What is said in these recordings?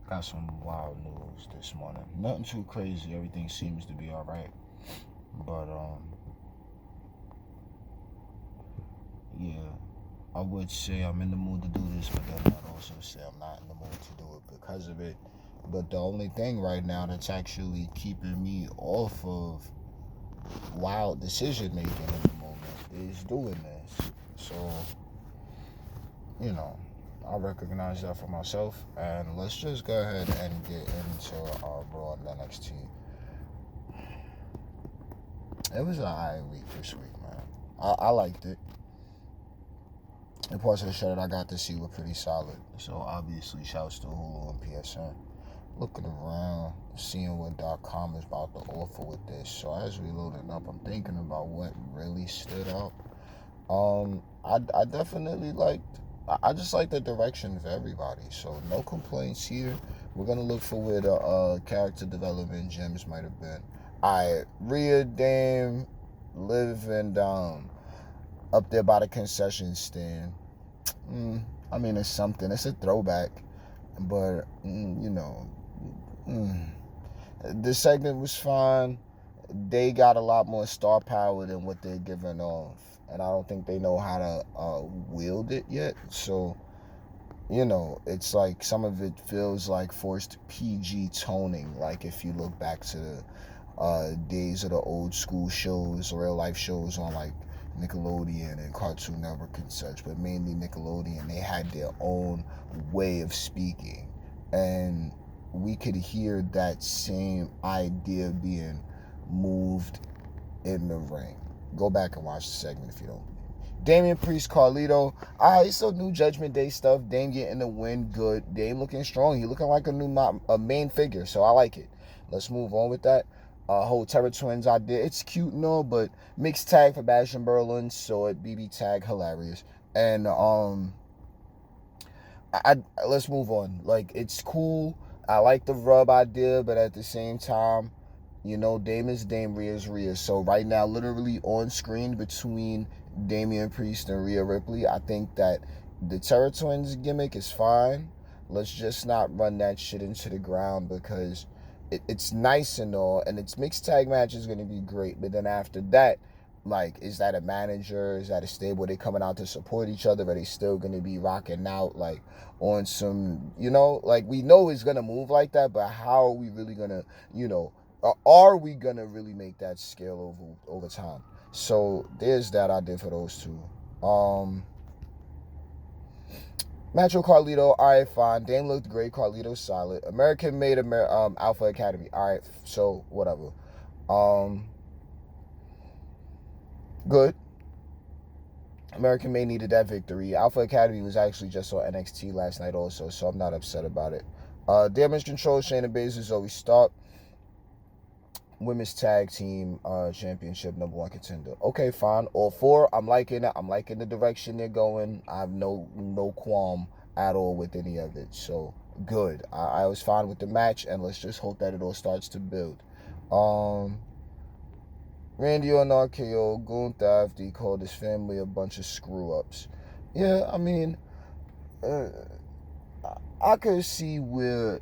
got some wild news this morning. Nothing too crazy. Everything seems to be all right. But yeah, I would say I'm in the mood to do this, but then I'd also say I'm not in the mood to do it because of it. But the only thing right now that's actually keeping me off of wild decision making at the moment is doing this. So, you know, I recognize that for myself, and let's just go ahead and get into our Raw and NXT. It was an alright week this week, man. I liked it. The parts of the show that I got to see were pretty solid. So obviously, shouts to Hulu and PSN. Looking around, seeing what .com is about to offer with this. So as we loading up, I'm thinking about what really stood out. I definitely liked. I just like the direction of everybody. So no complaints here. We're gonna look for where the character development gems might have been. Alright, Rhea, Dame, Liv, and up there by the concession stand. I mean, it's something. It's a throwback, but the segment was fine. They got a lot more star power than what they're giving off, and I don't think they know how to wield it yet. So, it's like some of it feels like forced PG toning. Like if you look back to the days of the old school shows, real life shows on like Nickelodeon and Cartoon Network and such, but mainly Nickelodeon, they had their own way of speaking, and we could hear that same idea being moved in the ring. Go back and watch the segment if you don't. Damian Priest, Carlito. Alright, so new Judgment Day stuff. Dame getting the win, good. Dame looking strong. He looking like a main figure, so I like it. Let's move on with that. Whole Terror Twins idea. It's cute and all, but mixed tag for Bash and Berlin, so it BB tag hilarious. And let's move on. Like, it's cool. I like the rub idea, but at the same time, Dame is Dame, Rhea is Rhea. So right now, literally on screen between Damian Priest and Rhea Ripley, I think that the Terror Twins gimmick is fine. Let's just not run that shit into the ground because it's nice and all, and its mixed tag match is going to be great. But then after that, like, is that a manager? Is that a stable? Are they coming out to support each other? Are they still going to be rocking out, like, on some, like, we know it's going to move like that, but how are we really going to, are we going to really make that scale over time? So there's that I did for those two. Macho Carlito, all right, fine. Dame looked great. Carlito solid. American made Alpha Academy. All right, so whatever. Good. American May needed that victory. Alpha Academy was actually just on NXT last night also, so I'm not upset about it. Damage Control, Shayna Baszler, Zoe Stark. Women's Tag Team Championship #1 contender. Okay, fine. All four. I'm liking it. I'm liking the direction they're going. I have no qualm at all with any of it. So good. I was fine with the match, and let's just hope that it all starts to build. Randy on RKO, Gunther after he called his family a bunch of screw-ups. Yeah, I mean, I could see where,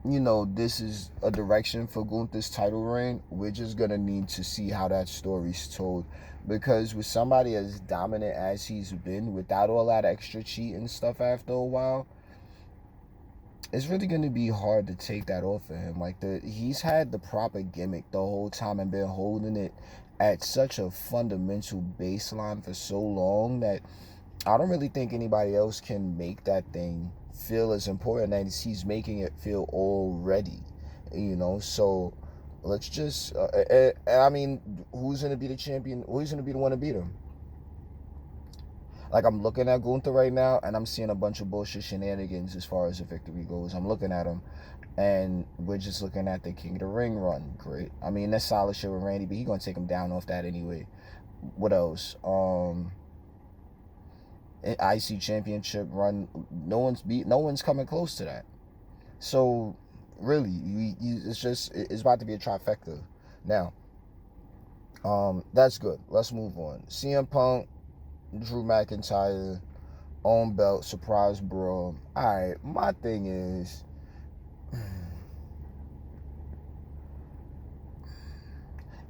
this is a direction for Gunther's title reign. We're just going to need to see how that story's told. Because with somebody as dominant as he's been, without all that extra cheating stuff after a while, it's really going to be hard to take that off of him. Like, he's had the proper gimmick the whole time and been holding it at such a fundamental baseline for so long that I don't really think anybody else can make that thing feel as important as he's making it feel already. So let's just I mean, who's going to be the champion? Who's going to be the one to beat him? Like, I'm looking at Gunther right now, and I'm seeing a bunch of bullshit shenanigans as far as the victory goes. I'm looking at him, and we're just looking at the King of the Ring run. Great. I mean, that's solid shit with Randy, but he's going to take him down off that anyway. What else? IC Championship run. No one's coming close to that. So, really, it's about to be a trifecta. Now, that's good. Let's move on. CM Punk, Drew McIntyre, own belt, surprise brawl. Alright, my thing is,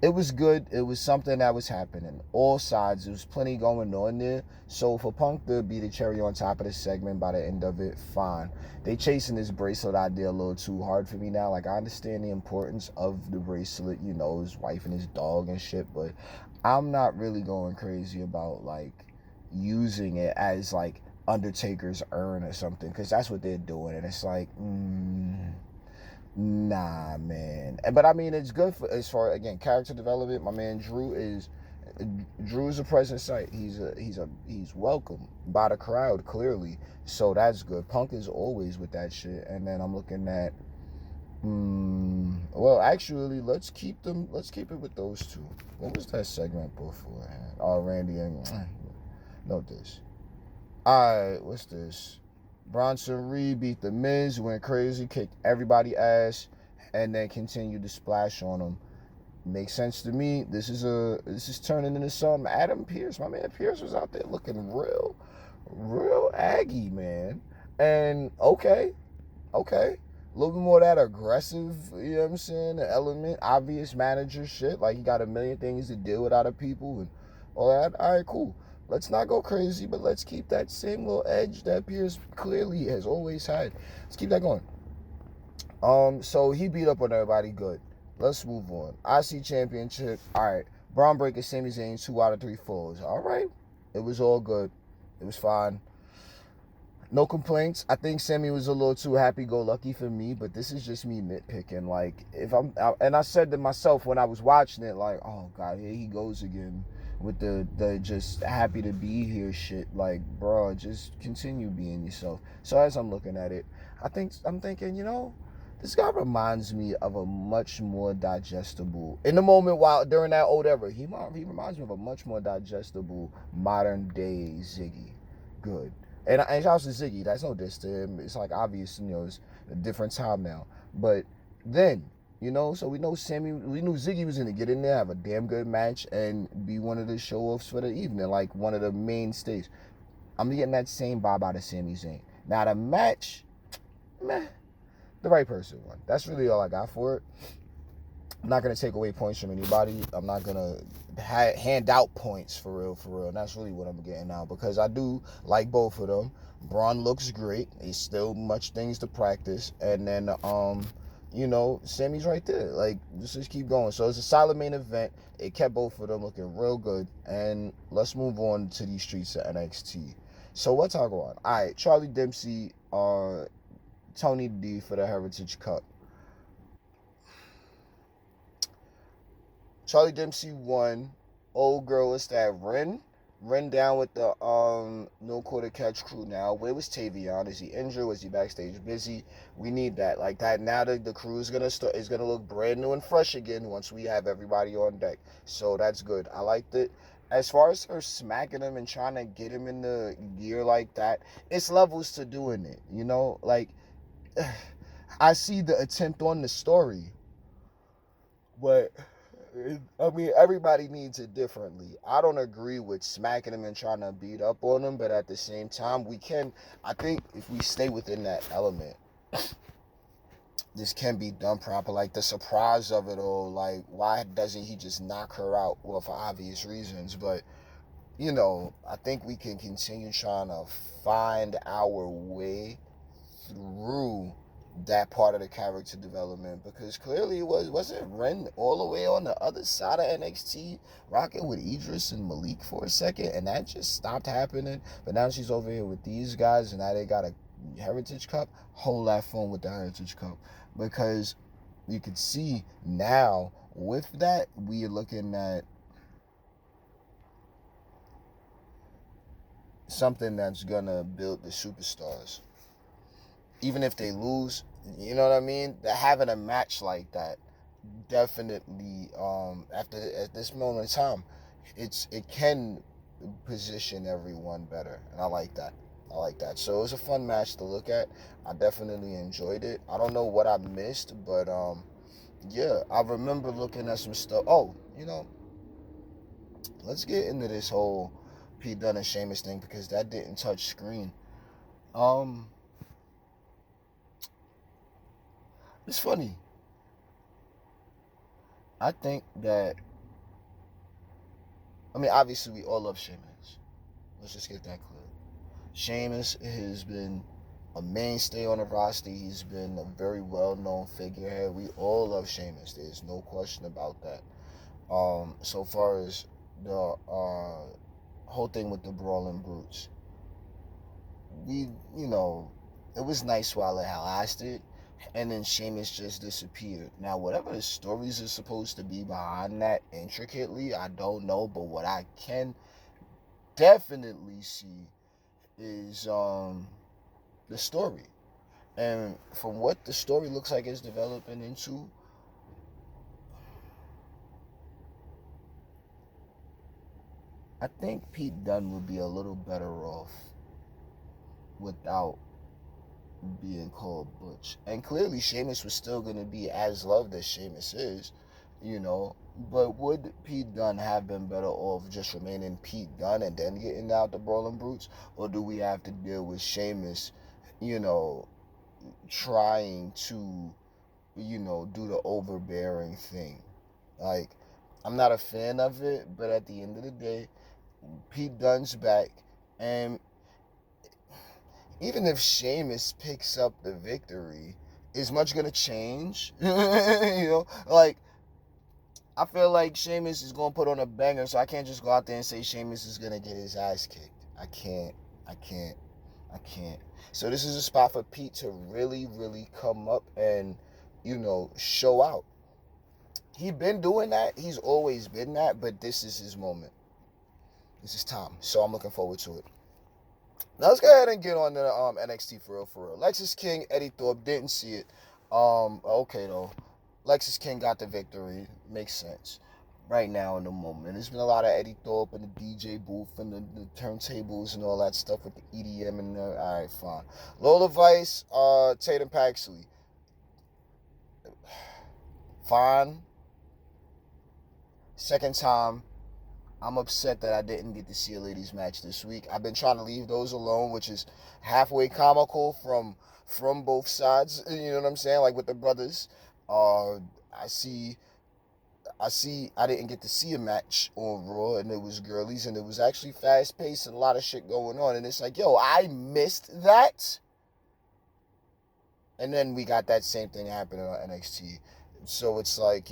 It was good. It was something that was happening. All sides. There was plenty going on there. So for Punk to be the cherry on top of the segment by the end of it, fine. They chasing this bracelet idea a little too hard for me now. Like, I understand the importance of the bracelet, you know, his wife and his dog and shit, but I'm not really going crazy about, like, using it as, like, Undertaker's urn or something, because that's what they're doing. And it's like, nah, man. But I mean, it's good for, as far, again, character development. My man Drew's a present sight. He's welcome by the crowd, clearly. So that's good. Punk is always with that shit. And then I'm looking at, well, actually, let's keep it with those two. What was that segment beforehand? Oh, Randy and no this. All right, what's this? Bronson Reed beat The Miz, went crazy, kicked everybody ass, and then continued to splash on him. Makes sense to me. This is turning into something. Adam Pearce, my man Pearce, was out there looking real aggy, man. And okay, a little bit more of that aggressive, you know what I'm saying, element, obvious manager shit. Like, he got a million things to deal with other people and all that. All right, cool. Let's not go crazy, but let's keep that same little edge that Pierce clearly has always had. Let's keep that going. So he beat up on everybody. Good. Let's move on. IC Championship. All right. Braun Breaker, Sami Zayn, 2 out of 3 falls. All right. It was all good. It was fine. No complaints. I think Sammy was a little too happy-go-lucky for me, but this is just me nitpicking. Like, and I said to myself when I was watching it, like, oh God, here he goes again with the just happy to be here shit. Like, bro, just continue being yourself. So as I'm looking at it, I'm thinking, you know, this guy reminds me of a much more digestible, in the moment while during that old era, he reminds me of a much more digestible modern day Ziggy. Good. And shout out to Ziggy. That's no diss to him. It's like obvious, you know, it's a different time now. But then, you know, so we knew Ziggy was gonna get in there, have a damn good match, and be one of the show-offs for the evening, like one of the mainstays. I'm getting that same vibe out of Sami Zayn. Now the match, meh, the right person won. That's really all I got for it. I'm not going to take away points from anybody. I'm not going to hand out points for real. And that's really what I'm getting now, because I do like both of them. Braun looks great. He's still much things to practice. And then, you know, Sammy's right there. Like, just keep going. So it's a solid main event. It kept both of them looking real good. And let's move on to these streets of NXT. So what's I going on? All right, Charlie Dempsey, Tony D for the Heritage Cup. Charlie Dempsey won. Old girl is that Ren. Ren down with the no quarter catch crew now. Where was Tavion? Is he injured? Was he backstage busy? We need that. Like that now the crew is gonna look brand new and fresh again once we have everybody on deck. So that's good. I liked it. As far as her smacking him and trying to get him in the gear like that, it's levels to doing it. You know, like I see the attempt on the story, but I mean, everybody needs it differently. I don't agree with smacking him and trying to beat up on him, but at the same time, I think if we stay within that element, this can be done proper. Like the surprise of it all, like why doesn't he just knock her out? Well, for obvious reasons, but you know, I think we can continue trying to find our way through that part of the character development, because clearly it wasn't Ren all the way on the other side of NXT rocking with Idris and Malik for a second, and that just stopped happening. But now she's over here with these guys, and now they got a Heritage Cup. Whole lot of fun with the Heritage Cup, because you can see now with that we are looking at something that's gonna build the superstars. Even if they lose, you know what I mean? Having a match like that definitely, at this moment in time, it can position everyone better, and I like that. So it was a fun match to look at. I definitely enjoyed it. I don't know what I missed, but yeah, I remember looking at some stuff. Oh, you know, let's get into this whole Pete Dunne and Sheamus thing, because that didn't touch screen. Um, It's funny. I think that, I mean, obviously we all love Sheamus. Let's just get that clear. Sheamus has been a mainstay on the roster. He's been a very well-known figurehead. We all love Sheamus. There's no question about that. So far as the whole thing with the Brawling Brutes, we, it was nice while it lasted, and then Sheamus just disappeared. Now, whatever the stories are supposed to be behind that intricately, I don't know, but what I can definitely see is the story. And from what the story looks like it's developing into, I think Pete Dunne would be a little better off without being called Butch. And clearly, Sheamus was still going to be as loved as Sheamus is, you know. But would Pete Dunne have been better off just remaining Pete Dunne and then getting out the Brawling Brutes? Or do we have to deal with Sheamus, you know, trying to, do the overbearing thing? Like, I'm not a fan of it, but at the end of the day, Pete Dunne's back. And even if Sheamus picks up the victory, is much gonna change? Like, I feel like Sheamus is gonna put on a banger, so I can't just go out there and say Sheamus is gonna get his ass kicked. I can't. I can't. I can't. So this is a spot for Pete to really, really come up and, show out. He's been doing that. He's always been that, but this is his moment. This is time. So I'm looking forward to it. Now let's go ahead and get on to the NXT for real. Lexis King, Eddie Thorpe, didn't see it. Okay though. Lexis King got the victory. Makes sense. Right now in the moment. There's been a lot of Eddie Thorpe and the DJ booth and the turntables and all that stuff with the EDM and alright, fine. Lola Vice, Tatum Paxley. Fine. Second time. I'm upset that I didn't get to see a ladies match this week. I've been trying to leave those alone, which is halfway comical from both sides. You know what I'm saying? Like with the brothers. I see I didn't get to see a match on Raw, and it was girlies, and it was actually fast paced and a lot of shit going on. And it's like, yo, I missed that. And then we got that same thing happening on NXT. So it's like,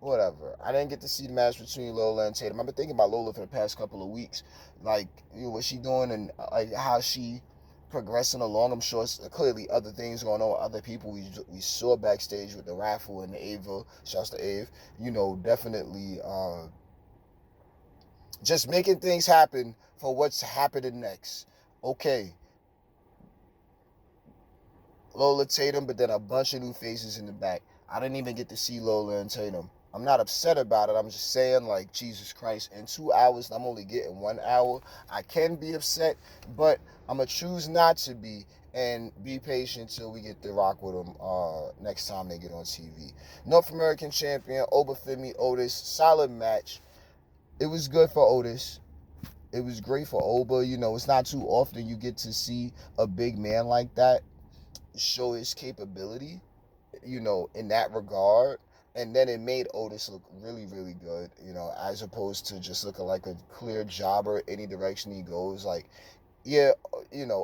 whatever. I didn't get to see the match between Lola and Tatum. I've been thinking about Lola for the past couple of weeks, like what she doing and like how she progressing along. I'm sure it's clearly other things going on with other people. We saw backstage with the raffle and Ava. Shouts to Ave. Definitely just making things happen for what's happening next. Okay, Lola Tatum, but then a bunch of new faces in the back. I didn't even get to see Lola and Tatum. I'm not upset about it. I'm just saying, like, Jesus Christ, in 2 hours, I'm only getting 1 hour. I can be upset, but I'm going to choose not to be and be patient till we get to rock with them next time they get on TV. North American Champion, Obafemi Otis, solid match. It was good for Otis. It was great for Oba. It's not too often you get to see a big man like that show his capability, in that regard. And then it made Otis look really, really good, as opposed to just looking like a clear jobber any direction he goes. Like, yeah,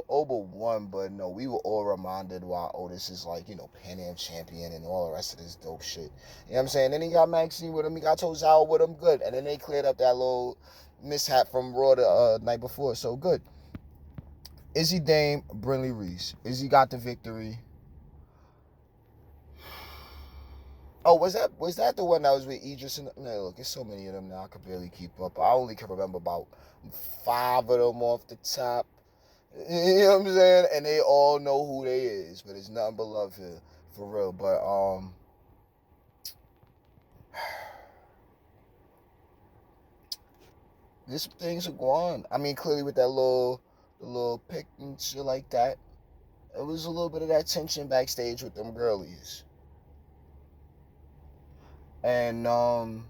Oba won, but no, we were all reminded why Otis is like, Pan Am champion and all the rest of this dope shit. You know what I'm saying? Then he got Maxine with him, he got Tozawa with him, good. And then they cleared up that little mishap from Raw the night before, so good. Izzy Dame, Brinley Reese. Izzy got the victory. Oh, was that the one that was with Idris? No, look, there's so many of them now. I could barely keep up. I only can remember about 5 of them off the top. You know what I'm saying? And they all know who they is, but it's nothing but love here, for real. But this things are going. I mean, clearly with that little pick and shit like that, it was a little bit of that tension backstage with them girlies. And I'm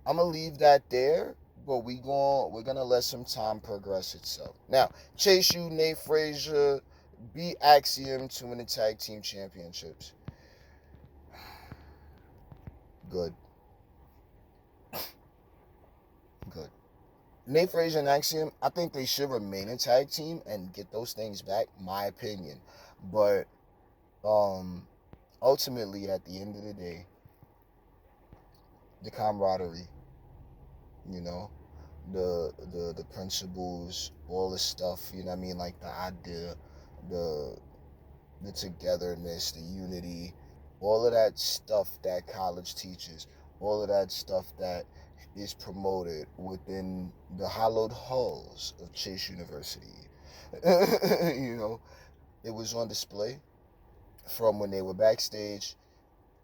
gonna leave that there, but we're gonna let some time progress itself. Now, Chase U, Nate Frazier, beat Axiom to win the tag team championships. Good. Good. Nate Frazier and Axiom, I think they should remain a tag team and get those things back, my opinion. But ultimately, at the end of the day, the camaraderie, you know, the principles, all the stuff, you know what I mean, like the idea, the the togetherness, the unity, all of that stuff that college teaches, all of that stuff that is promoted within the hallowed halls of Chase University. You know, it was on display from when they were backstage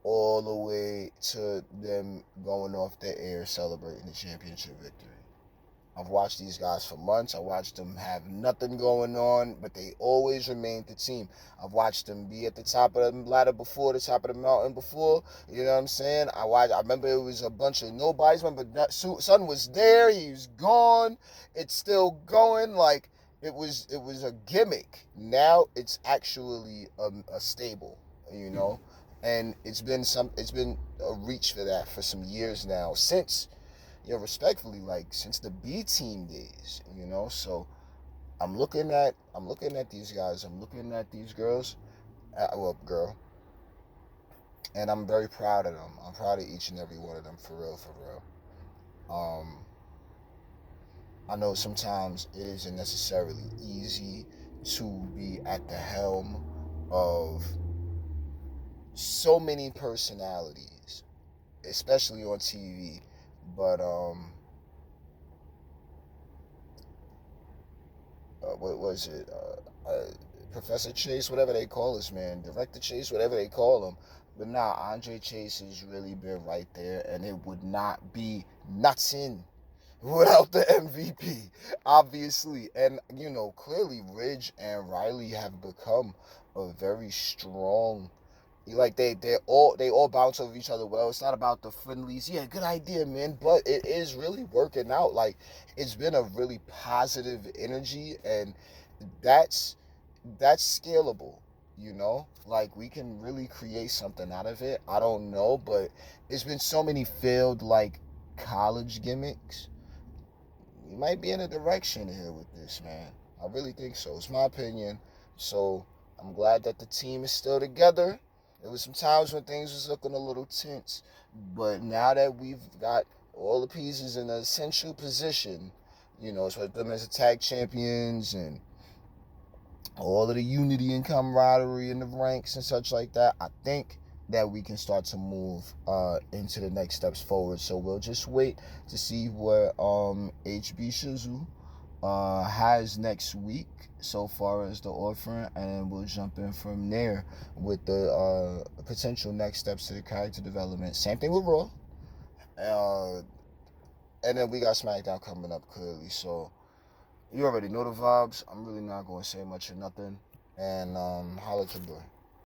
all the way to them going off the air celebrating the championship victory. I've watched these guys for months. I watched them have nothing going on, but they always remained the team. I've watched them be at the top of the ladder before, the top of the mountain before. You know what I'm saying? I remember it was a bunch of nobodies. Remember that Son was there. He was gone. It's still going. Like it was a gimmick. Now it's actually a stable. You know, and it's been a reach for that for some years now since respectfully, like since the B team days, So I'm looking at these guys. I'm looking at these girls. Well, girl, and I'm very proud of them. I'm proud of each and every one of them, for real, for real. Um, I know sometimes it isn't necessarily easy to be at the helm of so many personalities, especially on TV. But what was it? Professor Chase, whatever they call this man, Director Chase, whatever they call him. But now Andre Chase has really been right there, and it would not be nothing without the MVP, obviously. And clearly Ridge and Riley have become a very strong. Like they all bounce over each other well. It's not about the friendlies. Yeah, good idea, man. But it is really working out. Like it's been a really positive energy, and that's that's scalable. Like we can really create something out of it. I don't know, but it's been so many failed like college gimmicks. We might be in a direction here with this, man. I really think so. It's my opinion. So I'm glad that the team is still together. There was some times when things was looking a little tense, but now that we've got all the pieces in an essential position, so them as tag champions and all of the unity and camaraderie in the ranks and such like that, I think that we can start to move into the next steps forward. So we'll just wait to see what HB Shizu has next week so far as the offering, and we'll jump in from there with the potential next steps to the character development. Same thing with Raw, and then we got SmackDown coming up clearly. So you already know the vibes. I'm really not going to say much or nothing, and holla at your boy.